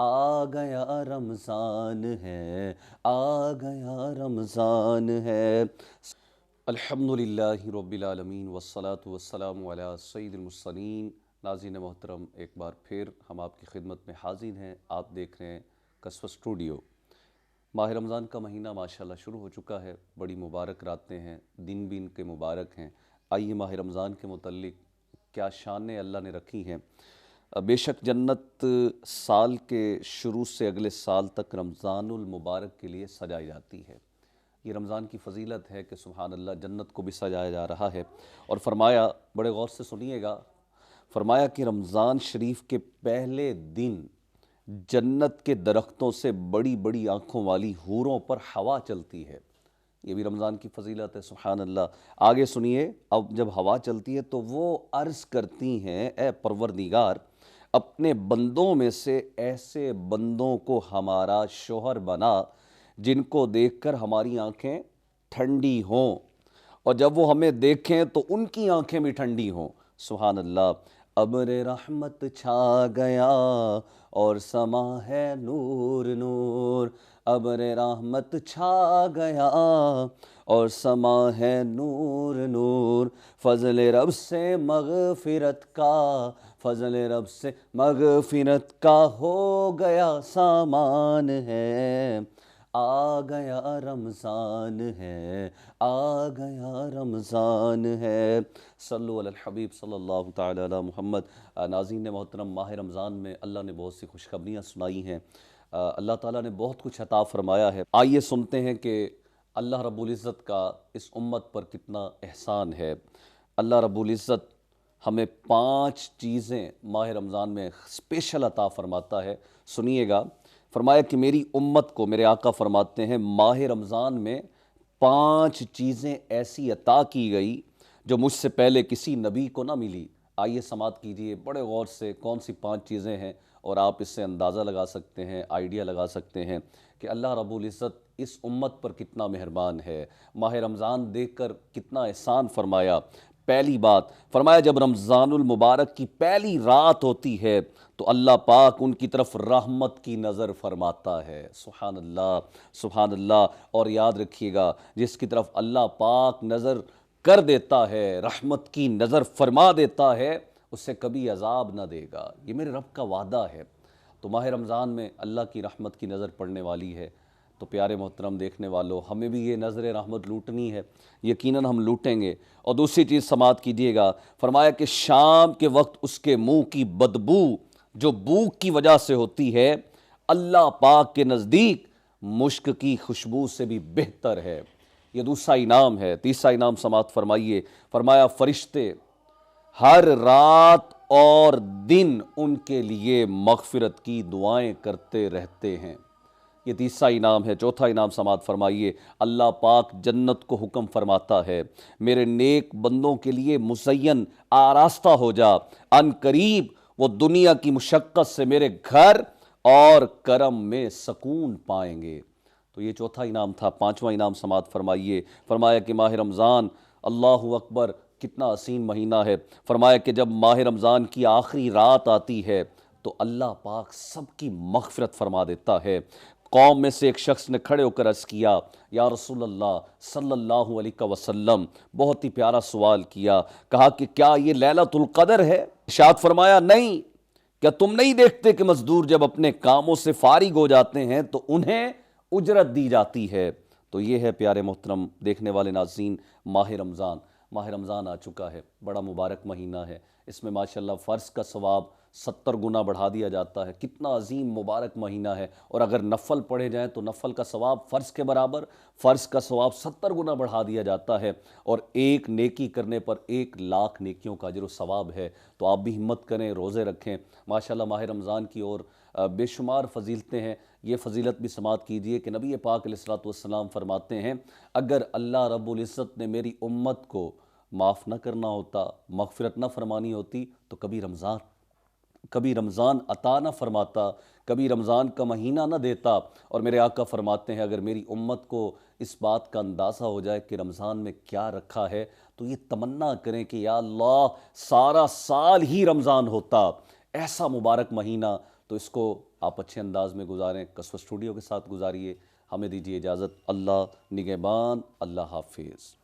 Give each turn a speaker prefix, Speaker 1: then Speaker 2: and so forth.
Speaker 1: آ گیا رمضان ہے، آ گیا رمضان ہے۔ الحمدللہ رب العالمین والصلاة والسلام علی سید المرسلین۔ ناظرین محترم، ایک بار پھر ہم آپ کی خدمت میں حاضر ہیں۔ آپ دیکھ رہے ہیں قصوہ اسٹوڈیو۔ ماہ رمضان کا مہینہ ماشاءاللہ شروع ہو چکا ہے، بڑی مبارک راتیں ہیں، دن بھی ان کے مبارک ہیں۔ آئیے ماہ رمضان کے متعلق کیا شانیں اللہ نے رکھی ہیں۔ بے شک جنت سال کے شروع سے اگلے سال تک رمضان المبارک کے لیے سجائی جاتی ہے۔ یہ رمضان کی فضیلت ہے کہ سبحان اللہ جنت کو بھی سجایا جا رہا ہے۔ اور فرمایا، بڑے غور سے سنیے گا، فرمایا کہ رمضان شریف کے پہلے دن جنت کے درختوں سے بڑی بڑی آنکھوں والی حوروں پر ہوا چلتی ہے۔ یہ بھی رمضان کی فضیلت ہے، سبحان اللہ۔ آگے سنیے، اب جب ہوا چلتی ہے تو وہ عرض کرتی ہیں، اے پروردگار، اپنے بندوں میں سے ایسے بندوں کو ہمارا شوہر بنا جن کو دیکھ کر ہماری آنکھیں ٹھنڈی ہوں، اور جب وہ ہمیں دیکھیں تو ان کی آنکھیں بھی ٹھنڈی ہوں۔ سبحان اللہ۔ ابر رحمت چھا گیا اور سما ہے نور نور، ابر رحمت چھا گیا اور سما ہے نور نور، فضل رب سے مغفرت کا، فضل رب سے مغفرت کا ہو گیا سامان ہے۔ آ گیا رمضان ہے، آ گیا رمضان ہے۔ صلو علی الحبیب صلی اللہ تعالی علی محمد۔ ناظرین محترم، ماہ رمضان میں اللہ نے بہت سی خوشخبریاں سنائی ہیں، اللہ تعالیٰ نے بہت کچھ عطا فرمایا ہے۔ آئیے سنتے ہیں کہ اللہ رب العزت کا اس امت پر کتنا احسان ہے۔ اللہ رب العزت ہمیں 5 چیزیں ماہ رمضان میں اسپیشل عطا فرماتا ہے، سنیے گا۔ فرمایا کہ میری امت کو، میرے آقا فرماتے ہیں، ماہ رمضان میں 5 چیزیں ایسی عطا کی گئی جو مجھ سے پہلے کسی نبی کو نہ ملی۔ آئیے سماعت کیجئے بڑے غور سے، کون سی 5 چیزیں ہیں، اور آپ اس سے اندازہ لگا سکتے ہیں، آئیڈیا لگا سکتے ہیں کہ اللہ رب العزت اس امت پر کتنا مہربان ہے، ماہ رمضان دیکھ کر کتنا احسان فرمایا۔ پہلی بات فرمایا، جب رمضان المبارک کی پہلی رات ہوتی ہے تو اللہ پاک ان کی طرف رحمت کی نظر فرماتا ہے۔ سبحان اللہ، سبحان اللہ۔ اور یاد رکھیے گا، جس کی طرف اللہ پاک نظر کر دیتا ہے، رحمت کی نظر فرما دیتا ہے، اسے کبھی عذاب نہ دے گا۔ یہ میرے رب کا وعدہ ہے۔ تو ماہ رمضان میں اللہ کی رحمت کی نظر پڑنے والی ہے، تو پیارے محترم دیکھنے والوں، ہمیں بھی یہ نظر رحمت لوٹنی ہے، یقیناً ہم لوٹیں گے۔ اور دوسری چیز سماعت کیجیے گا، فرمایا کہ شام کے وقت اس کے منہ کی بدبو جو بھوک کی وجہ سے ہوتی ہے، اللہ پاک کے نزدیک مشک کی خوشبو سے بھی بہتر ہے۔ یہ دوسرا انعام ہے۔ تیسرا انعام سماعت فرمائیے، فرمایا فرشتے ہر رات اور دن ان کے لیے مغفرت کی دعائیں کرتے رہتے ہیں۔ یہ تیسرا انعام ہے۔ چوتھا انعام سماعت فرمائیے، اللہ پاک جنت کو حکم فرماتا ہے، میرے نیک بندوں کے لیے مزین آراستہ ہو جا، ان قریب وہ دنیا کی مشقت سے میرے گھر اور کرم میں سکون پائیں گے۔ تو یہ چوتھا انعام تھا۔ پانچواں انعام سماعت فرمائیے، فرمایا کہ ماہ رمضان، اللہ اکبر، کتنا حسین مہینہ ہے۔ فرمایا کہ جب ماہ رمضان کی آخری رات آتی ہے تو اللہ پاک سب کی مغفرت فرما دیتا ہے۔ قوم میں سے ایک شخص نے کھڑے ہو کر عرض کیا، یا رسول اللہ صلی اللہ علیہ وسلم، بہت ہی پیارا سوال کیا، کہا کہ کیا یہ لیلۃ القدر ہے؟ ارشاد فرمایا، نہیں، کیا تم نہیں دیکھتے کہ مزدور جب اپنے کاموں سے فارغ ہو جاتے ہیں تو انہیں اجرت دی جاتی ہے؟ تو یہ ہے پیارے محترم دیکھنے والے ناظرین، ماہ رمضان۔ ماہ رمضان آ چکا ہے، بڑا مبارک مہینہ ہے، اس میں ماشاءاللہ فرض کا ثواب 70 گنا بڑھا دیا جاتا ہے۔ کتنا عظیم مبارک مہینہ ہے، اور اگر نفل پڑھے جائیں تو نفل کا ثواب فرض کے برابر، فرض کا ثواب 70 گنا بڑھا دیا جاتا ہے، اور ایک نیکی کرنے پر 1,00,000 نیکیوں کا اجر و ثواب ہے۔ تو آپ بھی ہمت کریں، روزے رکھیں۔ ماشاءاللہ ماہ رمضان کی اور بے شمار فضیلتیں ہیں۔ یہ فضیلت بھی سماعت کیجئے کہ نبی پاک علیہ الصلوۃ والسلام فرماتے ہیں، اگر اللہ رب العزت نے میری امت کو معاف نہ کرنا ہوتا، مغفرت نہ فرمانی ہوتی، تو کبھی رمضان عطا نہ فرماتا، کبھی رمضان کا مہینہ نہ دیتا۔ اور میرے آقا فرماتے ہیں، اگر میری امت کو اس بات کا اندازہ ہو جائے کہ رمضان میں کیا رکھا ہے، تو یہ تمنا کریں کہ یا اللہ سارا سال ہی رمضان ہوتا، ایسا مبارک مہینہ۔ تو اس کو آپ اچھے انداز میں گزاریں، قصوہ اسٹوڈیو کے ساتھ گزاریے۔ ہمیں دیجیے اجازت، اللہ نگہبان، اللہ حافظ۔